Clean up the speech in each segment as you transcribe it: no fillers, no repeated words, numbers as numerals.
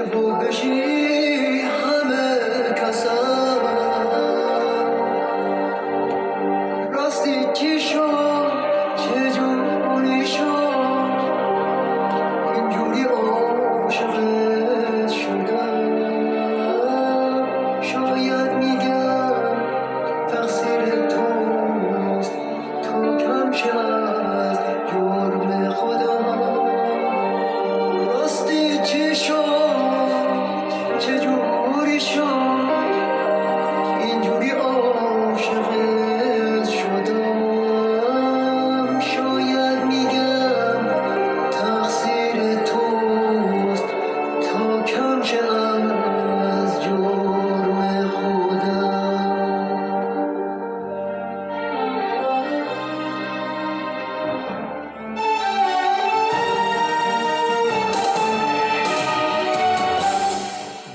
تو بشی همه کسم راستی چی شد چجوری شد اینجوری عاشقت شدم شاید میگم تقصیر توست تو کم شه از جرم خودم راستی چی شد چجوری شد اینجوری عاشقت شدم شاید میگم تقصیر توست تا کم شه از جرم خودم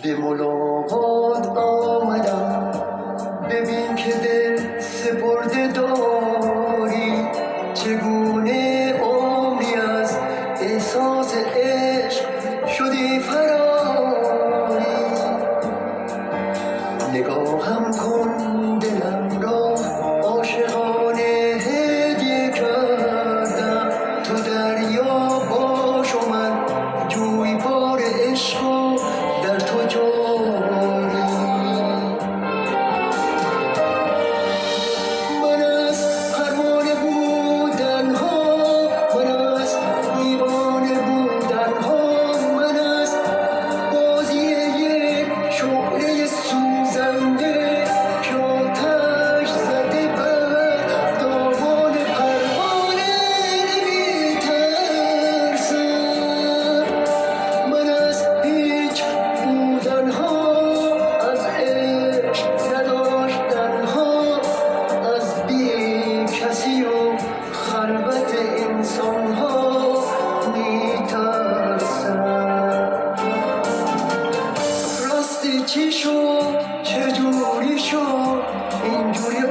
به ملاقات آمدم ببین که دل سپرده داری چگونه عمری از احساس عشق شدی فراری نگاهم کن دلم را عاشقانه هدیه کردم تو دریا باش و من جویبار عشق و در تو جاری من از پروانه بودن ها من از دیوانه بودن ها من از بازی یک شعله سوزنده که آتش زده بر دامان پروانه نمیترسم من از هیچ بودن ها از عشق نداشتن ها از بی کسی و خلوت انسان ها میترسم راستی چی شد چجوری شد اینجوری